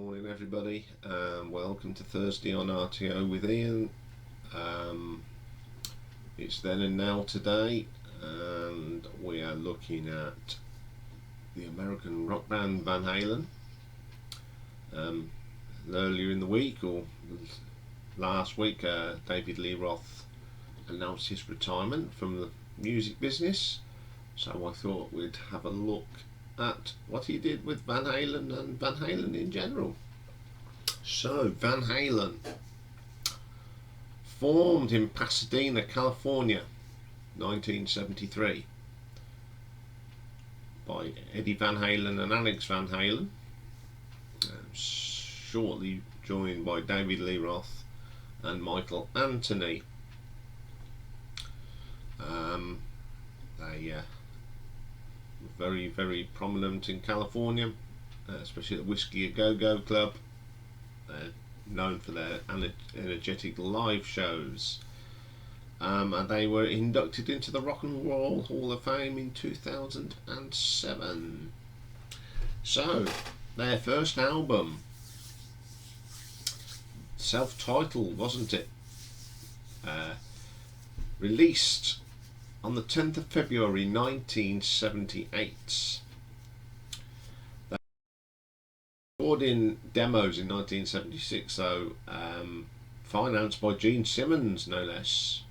morning everybody, welcome to Thursday on RTO with Ian. It's then and now today, and we are looking at the American rock band Van Halen. Earlier in the week, or last week, David Lee Roth announced his retirement from the music business, so I thought we'd have a look at what he did with Van Halen and Van Halen in general. So, Van Halen formed in Pasadena, California, 1973, by Eddie Van Halen and Alex Van Halen, shortly joined by David Lee Roth and Michael Anthony. They very, very prominent in California, especially at the Whiskey A Go Go Club. They're known for their energetic live shows, and they were inducted into the Rock and Roll Hall of Fame in 2007. So, their first album, self-titled, wasn't it? Released on the 10th of February 1978. They recorded in demos in 1976, though, financed by Gene Simmons, no less.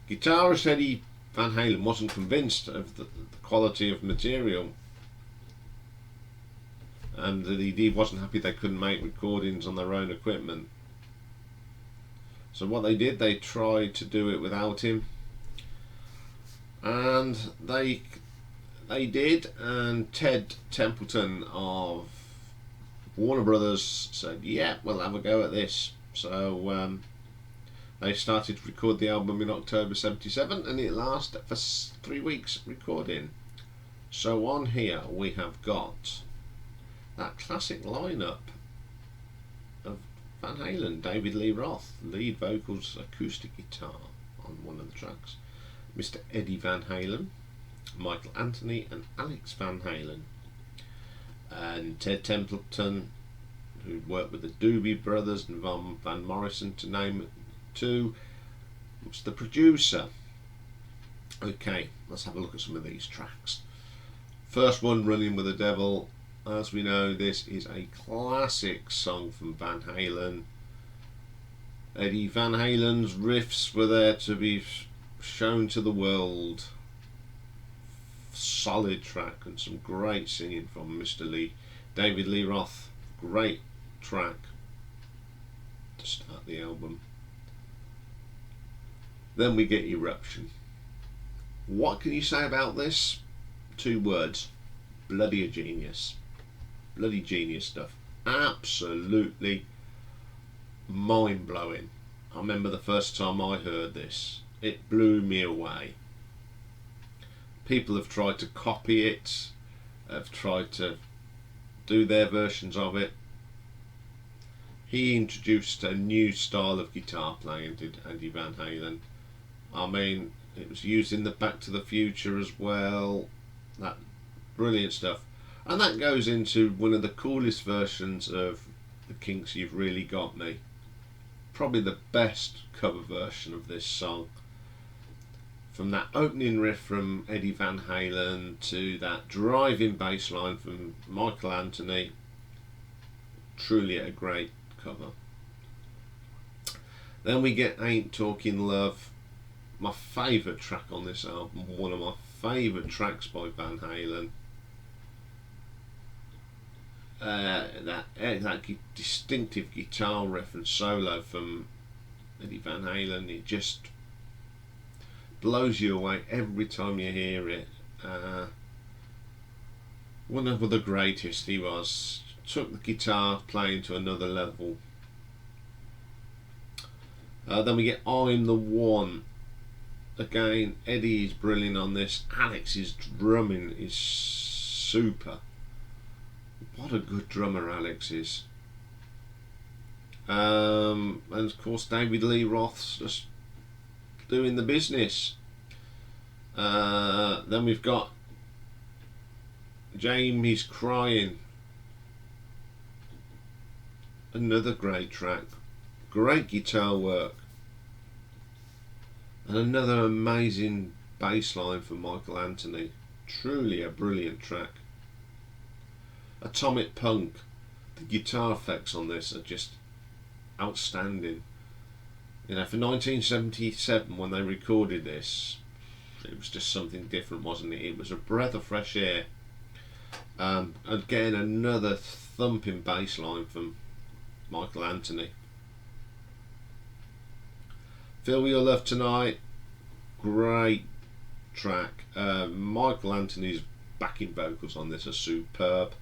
Guitarist Eddie Van Halen wasn't convinced of the quality of material, and that he wasn't happy they couldn't make recordings on their own equipment. So what they did, they tried to do it without him, and they did. And Ted Templeton of Warner Brothers said, "Yeah, we'll have a go at this." So they started to record the album in October '77, and it lasted for 3 weeks recording. So on here we have got that classic lineup of Van Halen: David Lee Roth, lead vocals, acoustic guitar on one of the tracks, Mr. Eddie Van Halen, Michael Anthony and Alex Van Halen, and Ted Templeton, who worked with the Doobie Brothers and Van Morrison, to name two, was the producer. Okay, let's have a look at some of these tracks. First one, Runnin with the Devil. As we know, this is a classic song from Van Halen. Eddie Van Halen's riffs were there to be shown to the world. Solid track and some great singing from Mr. David Lee Roth. Great track to start the album. Then we get Eruption. What can you say about this? 2 words: bloody a genius. Bloody genius stuff. Absolutely mind-blowing. I remember the first time I heard this, it blew me away. People have tried to copy it, have tried to do their versions of it. He introduced a new style of guitar playing, did Eddie Van Halen. I mean, it was used in the Back to the Future as well. That brilliant stuff. And that goes into one of the coolest versions of the Kinks' You've Really Got Me. Probably the best cover version of this song. From that opening riff from Eddie Van Halen to that driving bass line from Michael Anthony. Truly a great cover. Then we get Ain't Talkin' Love. My favourite track on this album. One of my favourite tracks by Van Halen. That distinctive guitar riff and solo from Eddie Van Halen, it just blows you away every time you hear it. One of the greatest he was. Took the guitar playing to another level. Then we get I'm the One. Again, Eddie is brilliant on this. Alex's drumming is super. What a good drummer Alex is. And of course David Lee Roth's just doing the business. Then we've got Jamie's Cryin. Another great track. Great guitar work. And another amazing bass line for Michael Anthony. Truly a brilliant track. Atomic Punk. The guitar effects on this are just outstanding. You know, for 1977 when they recorded this, it was just something different, wasn't it? It was a breath of fresh air. Again, another thumping bass line from Michael Anthony. Feel Your Love Tonight, great track. Michael Anthony's backing vocals on this are superb.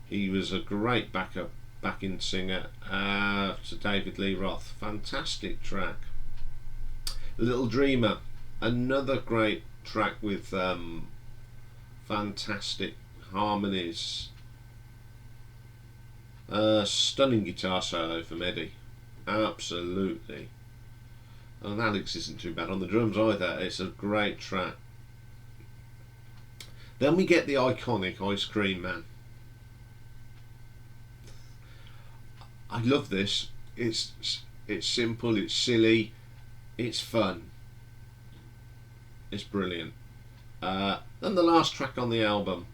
He was a great backing singer to David Lee Roth. Fantastic track. Little Dreamer, another great track with fantastic harmonies. Stunning guitar solo from Eddie. Absolutely. And Alex isn't too bad on the drums either. It's a great track. Then we get the iconic Ice Cream Man. I love this. It's simple, it's silly, it's fun, it's brilliant. Then the last track on the album,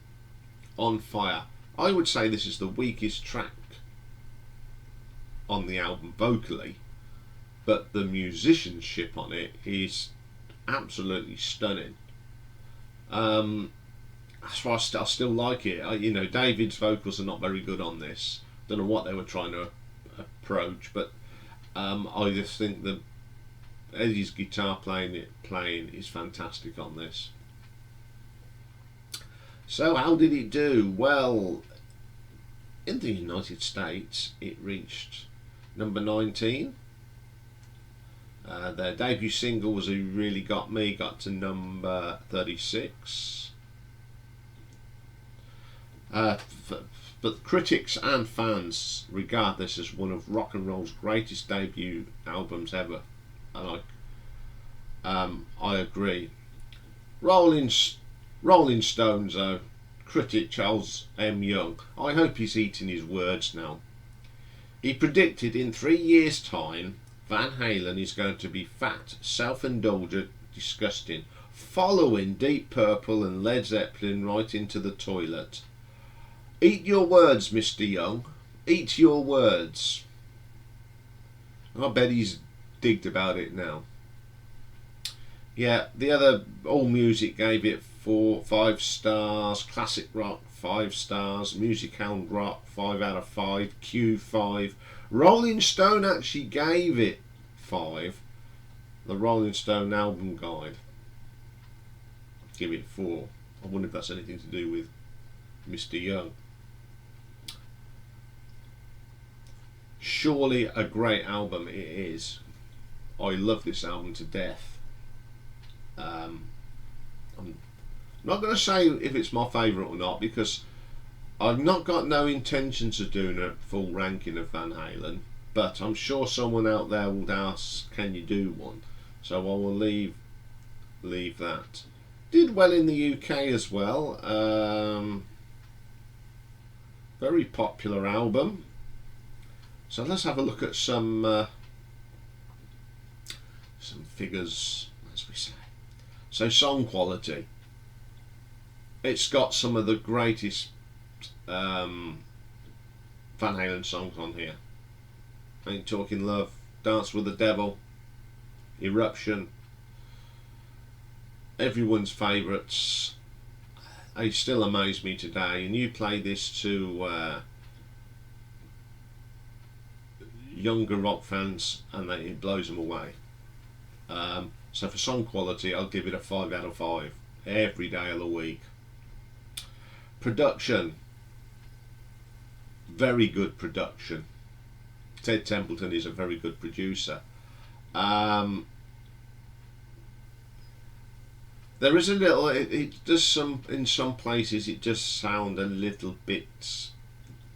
On Fire. I would say this is the weakest track on the album vocally, but the musicianship on it is absolutely stunning. That's why I still like it. You know, David's vocals are not very good on this. Don't know what they were trying to approach, but I just think that Eddie's guitar playing is fantastic on this. So how did it do? Well, in the United States it reached number 19. Their debut single was Who Really Got Me, got to number 36. But critics and fans regard this as one of rock and roll's greatest debut albums ever, and I agree. Rolling Stones, though, critic Charles M. Young, I hope he's eating his words now. He predicted in 3 years' time Van Halen is going to be fat, self-indulgent, disgusting, following Deep Purple and Led Zeppelin right into the toilet. Eat your words, Mr. Young. Eat your words. I bet he's digged about it now. Yeah, the other AllMusic gave it 5 stars. Classic Rock 5 stars. Music Hound Rock 5 out of 5. Q 5. Rolling Stone actually gave it 5. The Rolling Stone Album Guide give it 4. I wonder if that's anything to do with Mr. Young. Surely a great album it is. I love this album to death. I'm not going to say if it's my favourite or not, because I've not got no intentions of doing a full ranking of Van Halen, but I'm sure someone out there will ask, can you do one? So I will leave that. Did well in the UK as well. Very popular album. So let's have a look at some figures, as we say. So song quality. It's got some of the greatest Van Halen songs on here. Ain't Talking Love, Dance with the Devil, Eruption. Everyone's favourites. They still amaze me today. And you play this to younger rock fans and it blows them away. So for song quality, I'll give it a 5 out of 5 every day of the week. Production, very good production. Ted Templeton is a very good producer. There is a little, it does some, in some places it does sound a little bit,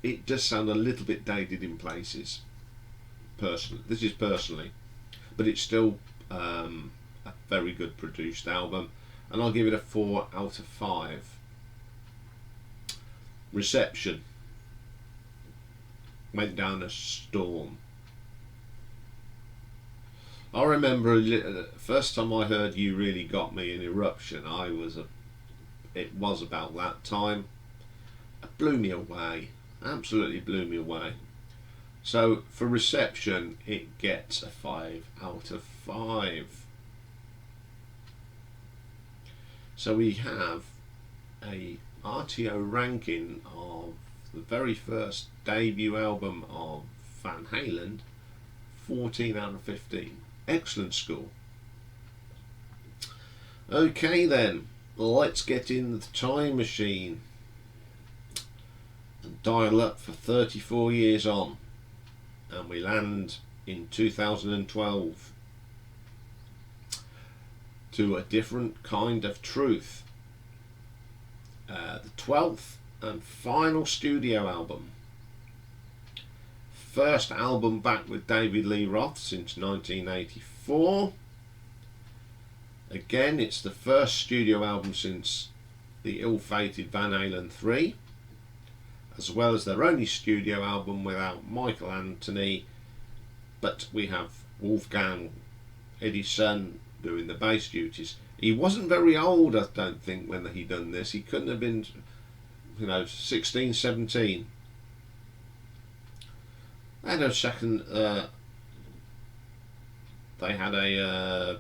dated in places. This is personally, but it's still a very good produced album, and I'll give it a 4 out of 5. Reception went down a storm. I remember the first time I heard You Really Got Me in Eruption, it was about that time. It blew me away, absolutely blew me away. So for reception, it gets a 5 out of 5. So we have a RTO ranking of the very first debut album of Van Halen, 14 out of 15. Excellent score. Okay then, let's get in the time machine and dial up for 34 years on, and we land in 2012 to a different kind of truth. The 12th and final studio album. First album back with David Lee Roth since 1984. Again, it's the first studio album since the ill-fated Van Halen III, as well as their only studio album without Michael Anthony, but we have Wolfgang, Eddie's son, doing the bass duties. He wasn't very old, I don't think, when he done this. He couldn't have been, 16, 17. They had a second, they had a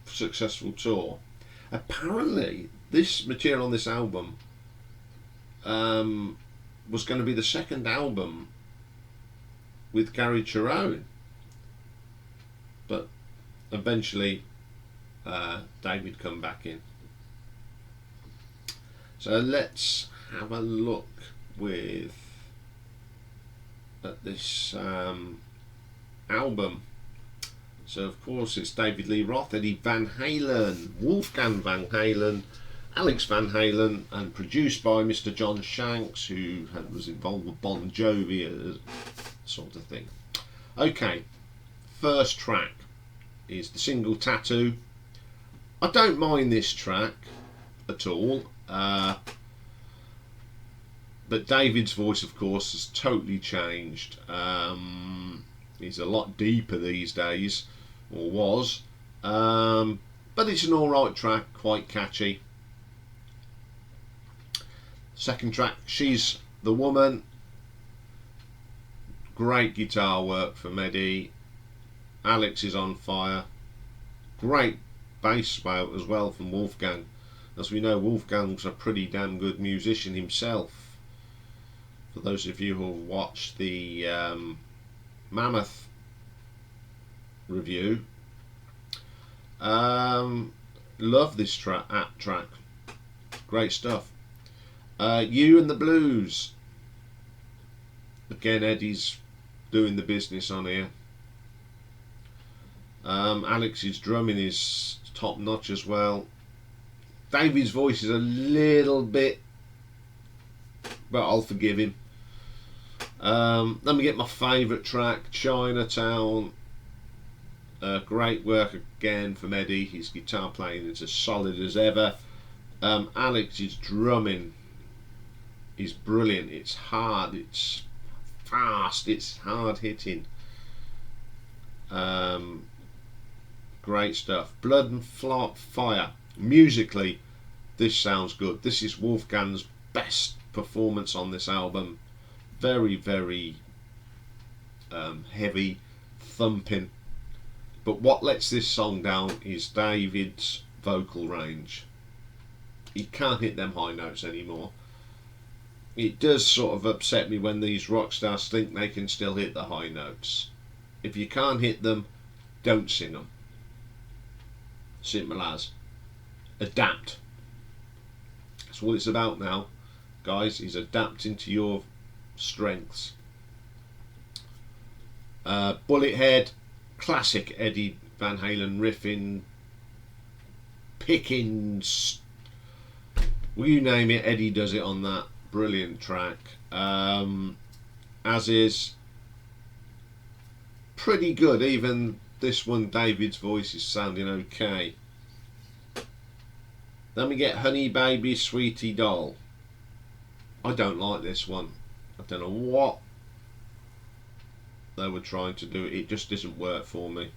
successful tour. Apparently, this material on this album was going to be the second album with Gary Cherone, but eventually David come back in. So let's have a look at this album. So of course it's David Lee Roth, Eddie Van Halen, Wolfgang Van Halen, Alex Van Halen, and produced by Mr. John Shanks, who was involved with Bon Jovi, sort of thing. Okay, first track is the single Tattoo. I don't mind this track at all, but David's voice, of course, has totally changed. He's a lot deeper these days, or was, but it's an alright track, quite catchy. Second track, She's the Woman. Great guitar work from Eddie. Alex is on fire. Great bass bout as well from Wolfgang. As we know, Wolfgang's a pretty damn good musician himself. For those of you who have watched the Mammoth review, love this track. Great stuff. You and the Blues. Again, Eddie's doing the business on here. Alex's drumming is top notch as well. David's voice is a little bit, but I'll forgive him. Let me get my favourite track, Chinatown. Great work again from Eddie. His guitar playing is as solid as ever. Alex's drumming is brilliant. It's hard, it's fast, it's hard hitting. Great stuff. Blood and Fire. Musically, this sounds good. This is Wolfgang's best performance on this album. Very, very heavy, thumping. But what lets this song down is David's vocal range. He can't hit them high notes anymore. It does sort of upset me when these rock stars think they can still hit the high notes. If you can't hit them, don't sing them. Simple as. Adapt. That's what it's about now, guys, is adapting to your strengths. Bullethead, classic Eddie Van Halen riffing, pickings, well, you name it, Eddie does it on that. Brilliant track. As is pretty good. Even this one, David's voice is sounding okay. Then we get Honeybabysweetiedoll. I don't like this one. I don't know what they were trying to do. It just doesn't work for me.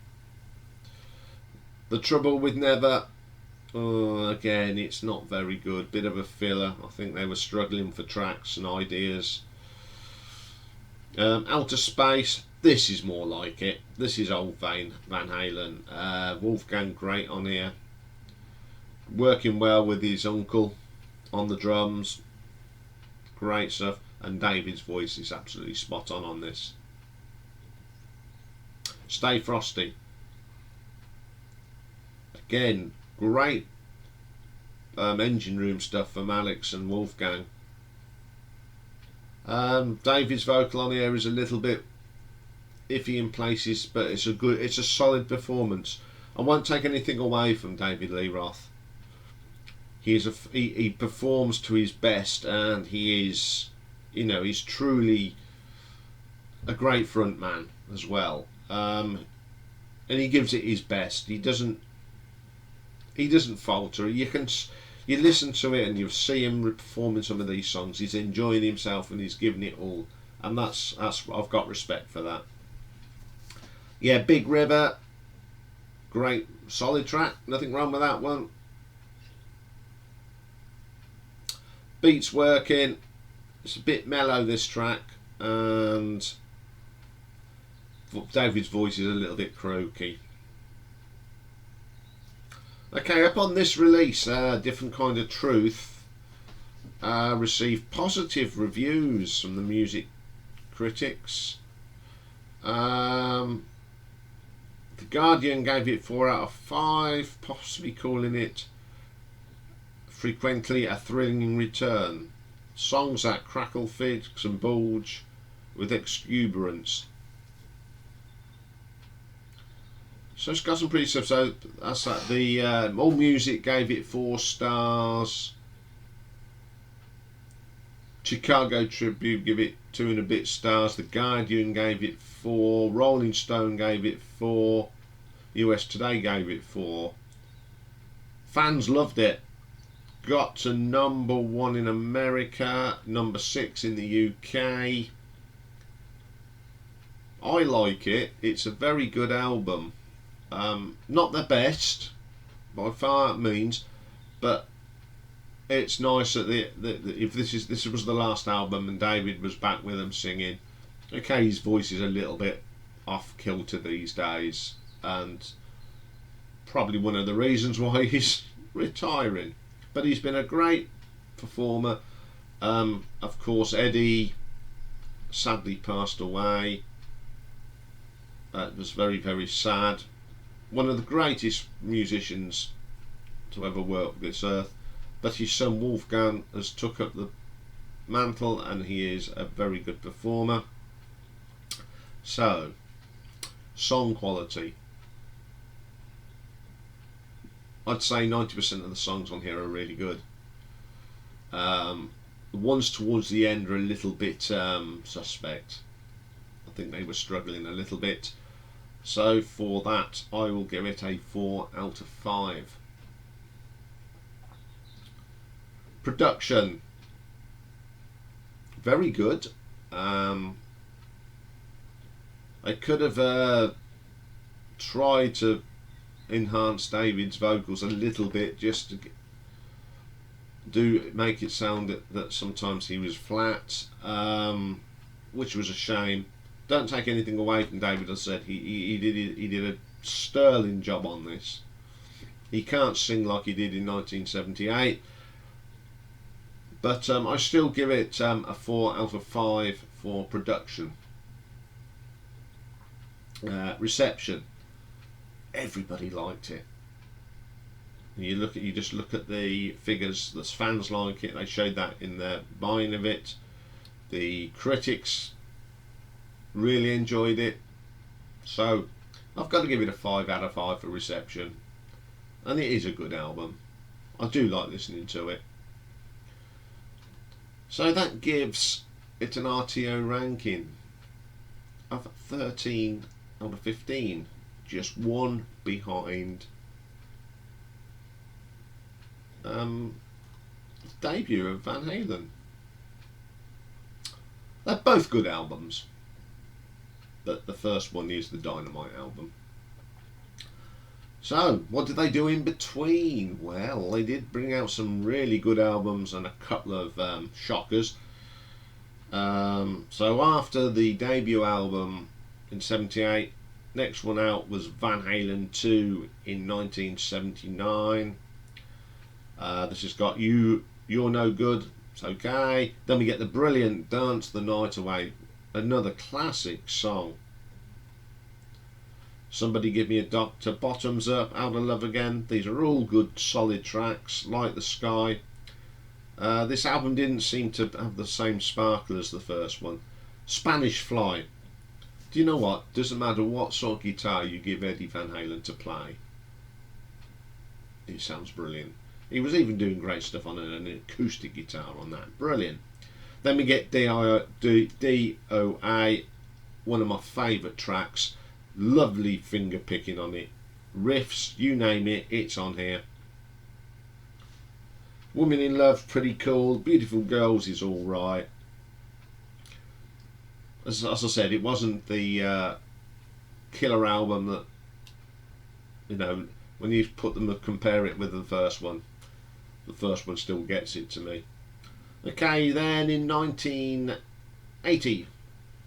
The Trouble with Never, again, it's not very good. Bit of a filler. I think they were struggling for tracks and ideas. Outta Space, this is more like it. This is old Van Halen. Wolfgang great on here. Working well with his uncle on the drums. Great stuff. And David's voice is absolutely spot on this. Stay Frosty. Again, great engine room stuff from Alex and Wolfgang. David's vocal on here is a little bit iffy in places, but it's a solid performance. I won't take anything away from David Lee Roth. He performs to his best, and he is, he's truly a great front man as well. And he gives it his best. He doesn't falter. You listen to it and you see him performing some of these songs. He's enjoying himself and he's giving it all, and that's I've got respect for that. Yeah, Big River, great solid track. Nothing wrong with that one. Beats working. It's a bit mellow, this track, and David's voice is a little bit croaky. Okay, up on this release, Different Kind of Truth received positive reviews from the music critics. The Guardian gave it 4 out of 5, possibly calling it frequently a thrilling return. Songs that crackle, fix and bulge with exuberance. So it's got some pretty stuff. So that's that. The All Music gave it 4 stars. Chicago Tribune give it 2 and a bit stars. The Guardian gave it 4. Rolling Stone gave it 4. US Today gave it 4. Fans loved it. Got to number 1 in America, number 6 in the UK. I like it. It's a very good album. Not the best by far means, but it's nice that if this was the last album and David was back with them singing. Okay, his voice is a little bit off kilter these days, and probably one of the reasons why he's retiring. But he's been a great performer. Of course, Eddie sadly passed away. It was very, very sad. One of the greatest musicians to ever work this earth. But his son Wolfgang has took up the mantle, and he is a very good performer. So, song quality. I'd say 90% of the songs on here are really good. The ones towards the end are a little bit suspect. I think they were struggling a little bit. So for that, I will give it a 4 out of 5. Production. Very good. I could have tried to enhance David's vocals a little bit, just to make it sound that sometimes he was flat, which was a shame. Don't take anything away from David. I said he did a sterling job on this. He can't sing like he did in 1978, but I still give it a 4 out of 5 for production. Reception. Everybody liked it. You just look at the figures. The fans like it. They showed that in their buying of it. The critics really enjoyed it. So I've got to give it a 5 out of 5 for reception. And it is a good album. I do like listening to it. So that gives it an RTO ranking of 13 out of 15. Just one behind the debut of Van Halen. They're both good albums, but the first one is the Dynamite album. So, what did they do in between? Well, they did bring out some really good albums and a couple of shockers. So after the debut album in 78, next one out was Van Halen II in 1979. This has got You're No Good, It's Okay. Then we get the brilliant Dance the Night Away, another classic song. Somebody Give Me a Doctor, Bottoms Up, Out of Love Again. These are all good solid tracks. Light the Sky. This album didn't seem to have the same sparkle as the first one. Spanish Fly. Do you know what? Doesn't matter what sort of guitar you give Eddie Van Halen to play, it sounds brilliant. He was even doing great stuff on an acoustic guitar on that. Brilliant. Then we get DOA, one of my favourite tracks. Lovely finger picking on it. Riffs, you name it, it's on here. Woman in Love, pretty cool. Beautiful Girls is alright. As I said, it wasn't the killer album that, you know, when you compare it with the first one still gets it to me. Okay, then in 1980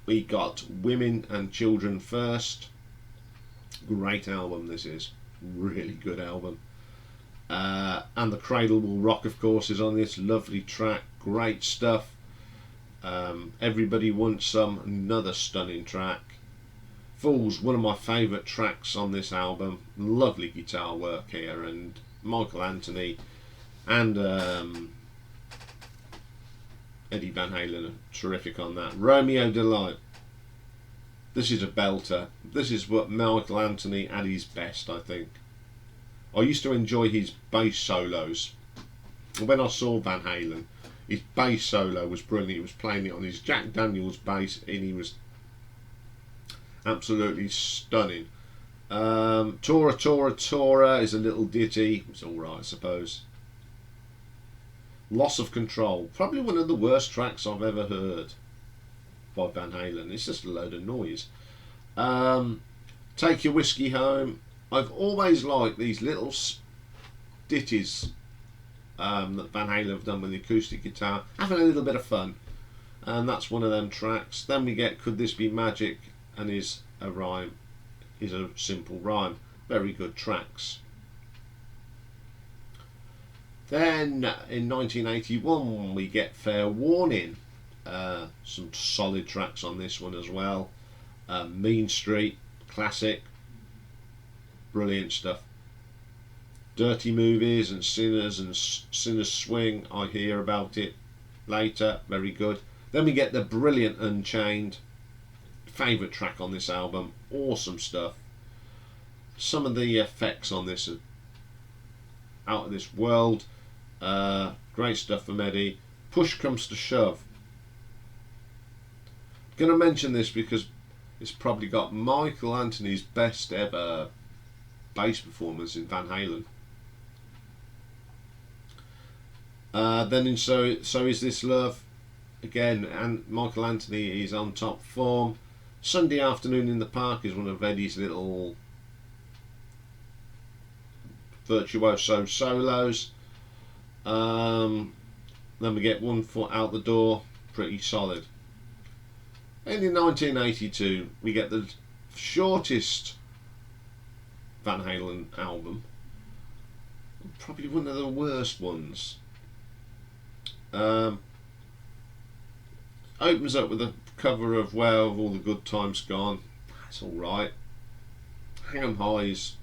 we got Women and Children First. Great album this is. Really good album. And The Cradle Will Rock, of course, is on this. Lovely track, great stuff. Everybody Wants Some, another stunning track. Fools, one of my favourite tracks on this album. Lovely guitar work here, and Michael Anthony and Eddie Van Halen are terrific on that. Romeo Delight. This is a belter. This is what Michael Anthony at his best, I think. I used to enjoy his bass solos. When I saw Van Halen, his bass solo was brilliant. He was playing it on his Jack Daniels bass, and he was absolutely stunning. Tora Tora Tora is a little ditty. It's alright, I suppose. Loss of Control, probably one of the worst tracks I've ever heard by Van Halen. It's just a load of noise. Take Your Whiskey Home. I've always liked these little ditties that Van Halen have done with the acoustic guitar, having a little bit of fun, and that's one of them tracks. Then we get Could This Be Magic, and is a simple rhyme. Very good tracks. Then in 1981 we get Fair Warning. Some solid tracks on this one as well. Mean Street, classic, brilliant stuff. Dirty Movies and Sinners Swing, I hear about it later, very good. Then we get the brilliant Unchained, favourite track on this album, awesome stuff. Some of the effects on this are out of this world. Great stuff from Eddie. Push Comes to Shove. I'm going to mention this because it's probably got Michael Anthony's best ever bass performance in Van Halen. Then in So Is This Love, again, and Michael Anthony is on top form. Sunday Afternoon in the Park is one of Eddie's little virtuoso solos. Then we get One Foot Out the Door, pretty solid. And in 1982 we get the shortest Van Halen album, probably one of the worst ones. Opens up with a cover of Where Have All the Good Times Gone. That's alright. Hang 'em High's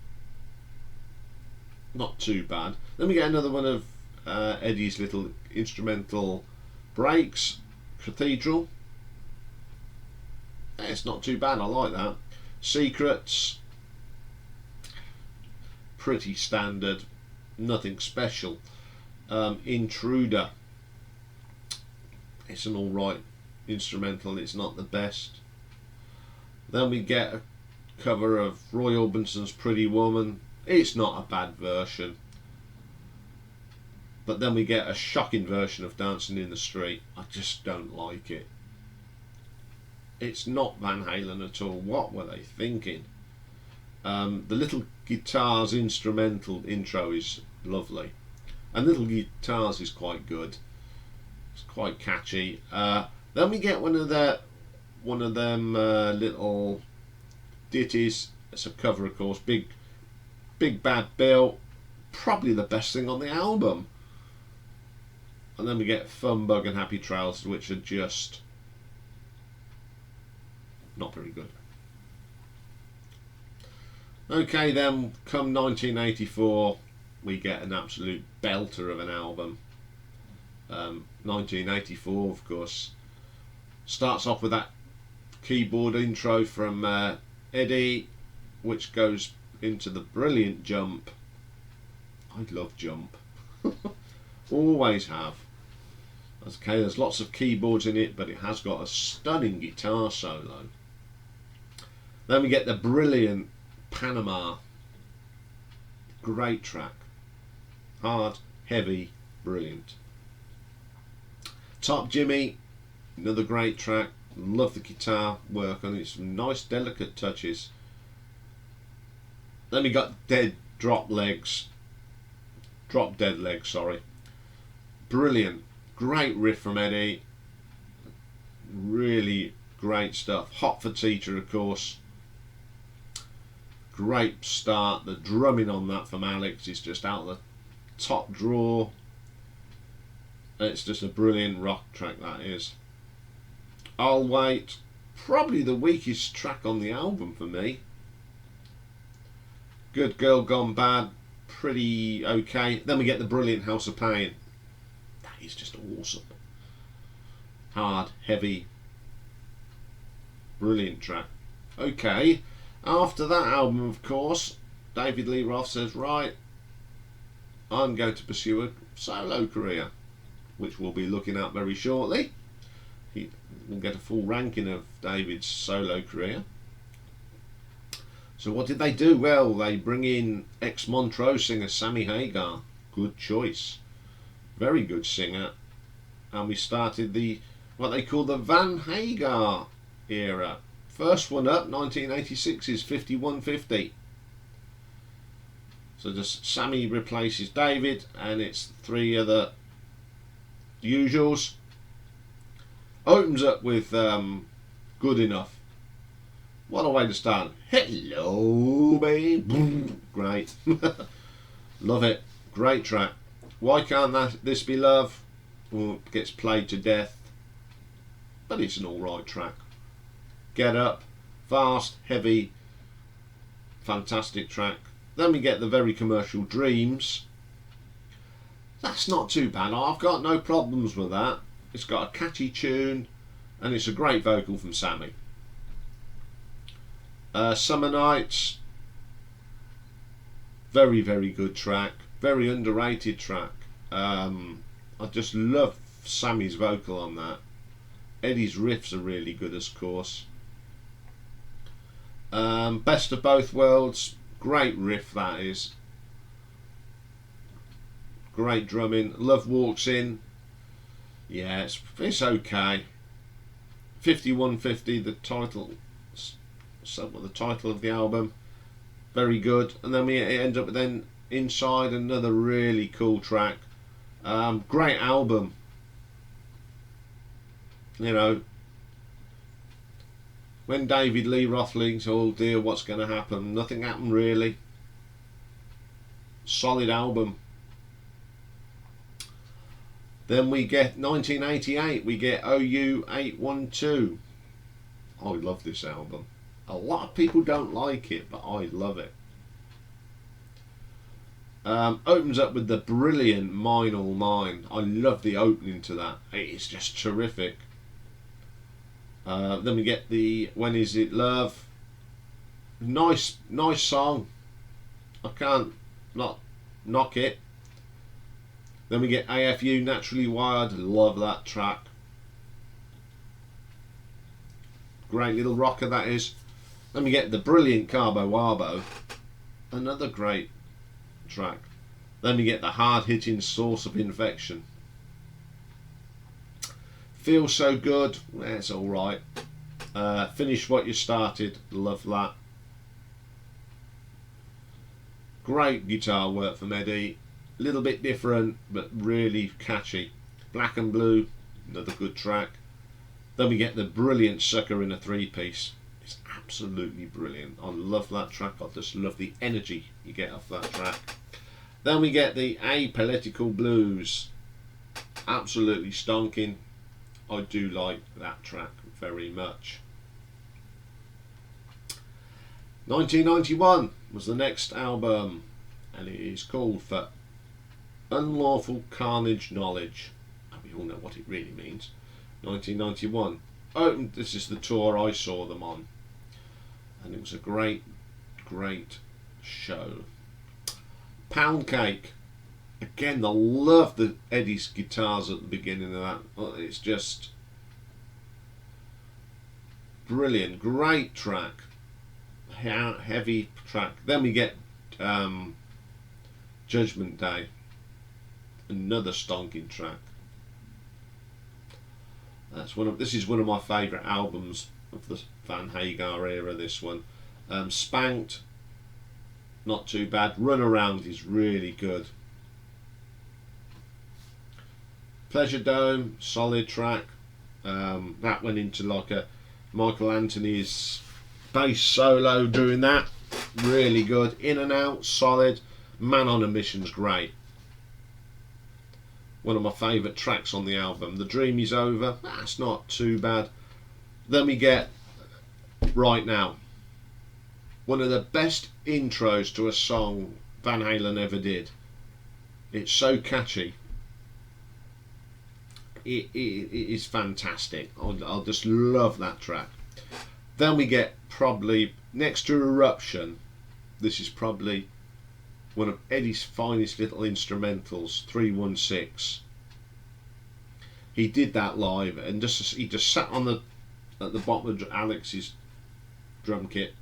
not too bad. Then we get another one of Eddie's little instrumental breaks. Cathedral. It's not too bad, I like that. Secrets, pretty standard, nothing special. Intruder, it's an alright instrumental, it's not the best. Then we get a cover of Roy Orbison's Pretty Woman. It's not a bad version. But then we get a shocking version of Dancing in the Street. I just don't like it. it's not Van Halen at all. What were they thinking? The little guitars instrumental intro is lovely, and little guitars is quite good. It's quite catchy. Then we get one of them little ditties. It's a cover, of course. Big Bad Bill, probably the best thing on the album. And then we get Fun Bug and Happy Trails, which are just not very good. Okay, then come 1984, we get an absolute belter of an album. 1984, of course, starts off with that keyboard intro from Eddie, which goes into the brilliant Jump. I love Jump. Always have. Okay, there's lots of keyboards in it, but it has got a stunning guitar solo. Then we get the brilliant Panama. Great track. Hard, heavy, brilliant. Top Jimmy, another great track. Love the guitar work on it. Some nice delicate touches. Then we got Drop Dead Legs, sorry. Brilliant. Great riff from Eddie. Really great stuff. Hot for Teacher, of course. Great start. The drumming on that from Alex is just out the top drawer. It's just a brilliant rock track, that is. I'll Wait, probably the weakest track on the album for me. Good Girl Gone Bad, pretty okay. Then we get the brilliant House of Pain. That is just awesome. Hard, heavy, brilliant track. Okay, after that album, of course, David Lee Roth says, right, I'm going to pursue a solo career, which we'll be looking at very shortly. We'll get a full ranking of David's solo career. So what did they do? Well, they bring in ex-Montreux singer Sammy Hagar. Good choice. Very good singer. And we started what they call the Van Hagar era. First one up, 1986, is 5150. So just Sammy replaces David, and it's three other usuals. Opens up with Good Enough. What a way to start. Hello, babe. Great. Love it. Great track. Why Can't This Be Love? Well, it gets played to death, but it's an alright track. Get Up. Fast, heavy, fantastic track. Then we get the very commercial Dreams. That's not too bad. I've got no problems with that. It's got a catchy tune, and it's a great vocal from Sammy. Summer Nights, very, very good track. Very underrated track. I just love Sammy's vocal on that. Eddie's riffs are really good, of course. Best of Both Worlds, great riff that is. Great drumming. Love Walks In. Yeah, it's okay. 5150, the title of the album, very good. And then we end up with then Inside, another really cool track. Great album. You know, when David Lee Roth thinks, oh dear, what's going to happen? Nothing happened really. Solid album. Then we get 1988, we get OU 812. I love this album. A lot of people don't like it, but I love it. Opens up with the brilliant Mine All Mine. I love the opening to that. It's just terrific. Then we get the When Is It Love. Nice song. I can't not knock it. Then we get AFU, Naturally Wired. Love that track. Great little rocker that is. Then we get the brilliant Cabo Wabo. Another great track. Then we get the hard-hitting Source of Infection. Feels So Good. It's alright. Finish what you started. Love that. Great guitar work from Eddie. A little bit different, but really catchy. Black and Blue, another good track. Then we get the brilliant Sucker in a 3-piece. It's absolutely brilliant. I love that track. I just love the energy you get off that track. Then we get the Apolitical Blues. Absolutely stonking. I do like that track very much. 1991 was the next album, and it is called For Unlawful Carnage Knowledge. And we all know what it really means. 1991. Oh, this is the tour I saw them on, and it was a great show. Pound Cake. Again, I love the Eddie's guitars at the beginning of that. It's just brilliant. Great track. Heavy track. Then we get Judgement Day. Another stonking track. This is one of my favourite albums of the Van Hagar era, this one. Spanked, not too bad. Run Around is really good. Pleasure Dome, solid track. That went into like a Michael Anthony's bass solo doing that. Really good. In and Out, solid. Man on a Mission's great. One of my favourite tracks on the album. The Dream Is Over, that's not too bad. Then we get Right Now. One of the best intros to a song Van Halen ever did. It's so catchy. It is fantastic. I'll just love that track. Then we get probably next to Eruption. This is probably one of Eddie's finest little instrumentals, 316. He did that live, and he just sat on at the bottom of Alex's drum kit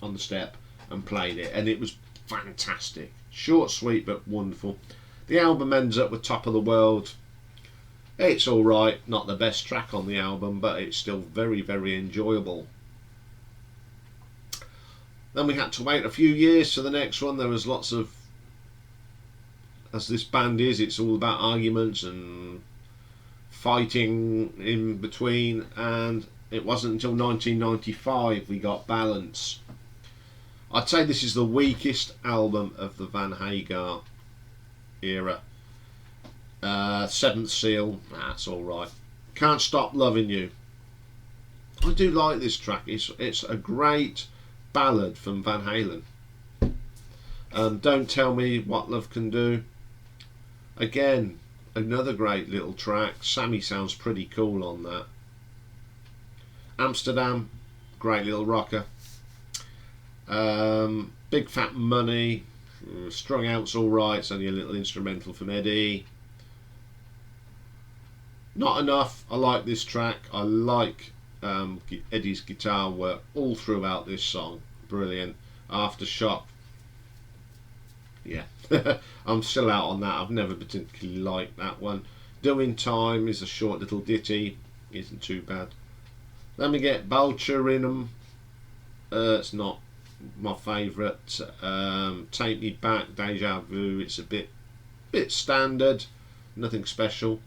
on the step and played it, and it was fantastic. Short, sweet, but wonderful. The album ends up with Top of the World. It's alright, not the best track on the album, but it's still very enjoyable. Then we had to wait a few years for the next one. There was lots of, as this band is, it's all about arguments and fighting in between, and it wasn't until 1995 we got Balance. I'd say this is the weakest album of the Van Hagar era. Seventh Seal, that's alright. Can't Stop Loving You. I do like this track. It's a great ballad from Van Halen. Don't Tell Me What Love Can Do. Again, another great little track. Sammy sounds pretty cool on that. Amsterdam, great little rocker. Big Fat Money, Strung Out's alright. It's only a little instrumental from Eddie. Not Enough, I like this track. I like Eddie's guitar work all throughout this song. Brilliant. Aftershock, yeah. I'm still out on that. I've never particularly liked that one. Doing Time is a short little ditty, isn't too bad. Then we get Bout. It's not my favourite. Take Me Back, Deja Vu, it's a bit standard, nothing special.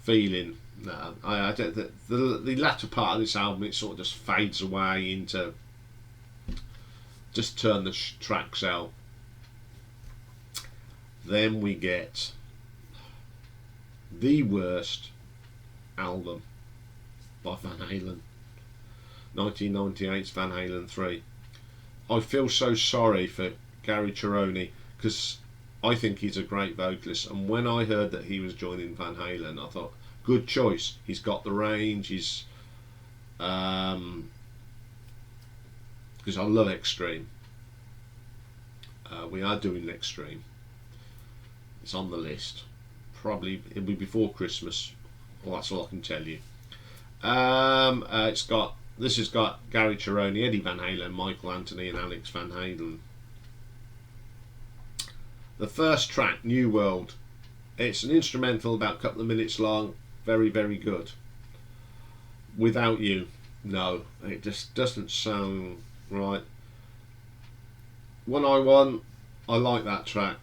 Feeling, no, I don't. The latter part of this album, it sort of just fades away into just turn the tracks out. Then we get the worst album by Van Halen, 1998's Van Halen III. I feel so sorry for Gary Cherone, because I think he's a great vocalist, and when I heard that he was joining Van Halen, I thought, good choice. He's got the range. He's because I love Extreme. We are doing Extreme. It's on the list. Probably it'll be before Christmas. Well, that's all I can tell you. This has got Gary Cherone, Eddie Van Halen, Michael Anthony, and Alex Van Halen. The first track, New World. It's an instrumental about a couple of minutes long. Very good. Without You. No, it just doesn't sound right. 1I1, I like that track.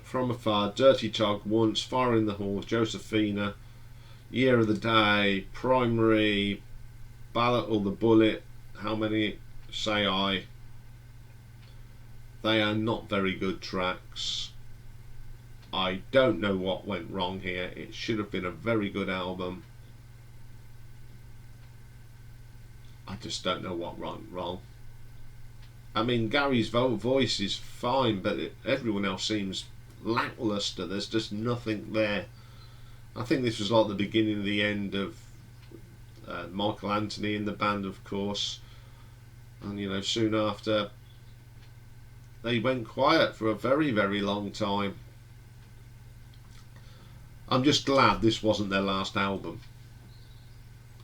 From Afar, Dirty Tog, Once, Fire in the Hall, Josephina, Year of the Day, Primary, Ballot or the Bullet, How Many Say I. They are not very good tracks. I don't know what went wrong here. It should have been a very good album. I just don't know what went wrong. I mean, Gary's voice is fine, but everyone else seems lackluster. There's just nothing there. I think this was like the beginning and the end of Michael Anthony in the band, of course. And, you know, soon after, they went quiet for a very, very long time. I'm just glad this wasn't their last album.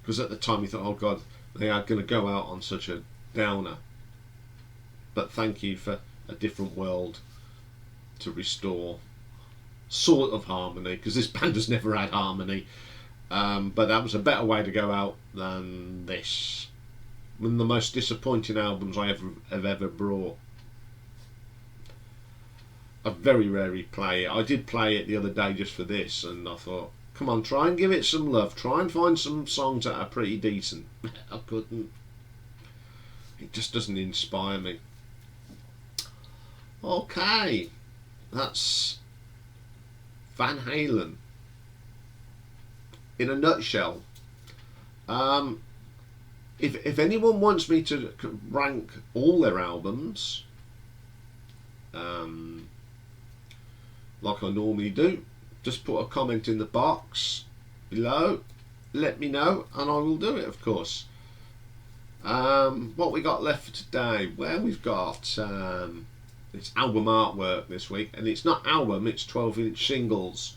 Because at the time you thought, oh God, they are going to go out on such a downer. But thank you for a different world to restore sort of harmony, because this band has never had harmony. But that was a better way to go out than this. One of the most disappointing albums I have ever brought. I very rarely play it. I did play it the other day just for this, and I thought, come on, try and give it some love. Try and find some songs that are pretty decent. I couldn't. It just doesn't inspire me. Okay, that's Van Halen in a nutshell. If anyone wants me to rank all their albums, like I normally do, just put a comment in the box below, let me know, and I will do it, of course. What we got left for today? Well, we've got it's album artwork this week, and it's not album, it's 12-inch singles.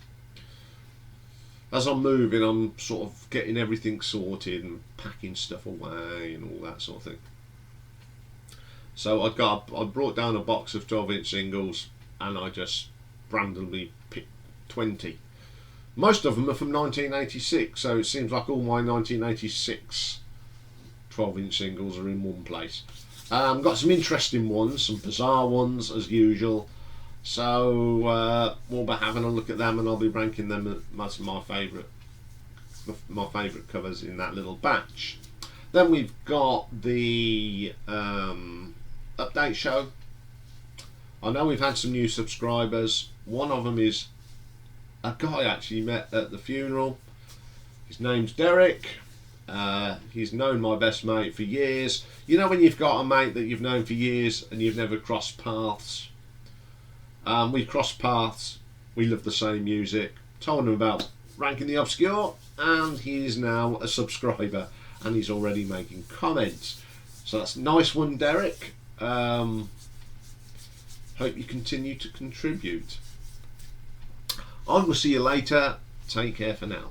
As I'm moving, I'm sort of getting everything sorted and packing stuff away and all that sort of thing. So I brought down a box of 12-inch singles, and I just randomly picked 20. Most of them are from 1986, so it seems like all my 1986 12-inch singles are in one place. Got some interesting ones, some bizarre ones as usual. So we'll be having a look at them, and I'll be ranking them as my favourite covers in that little batch. Then we've got the update show. I know we've had some new subscribers. One of them is a guy I actually met at the funeral. His name's Derek. He's known my best mate for years. You know when you've got a mate that you've known for years and you've never crossed paths? We crossed paths. We love the same music. Told him about Ranking the Obscure, and he's now a subscriber, and he's already making comments. So that's a nice one, Derek. Hope you continue to contribute. I will see you later. Take care for now.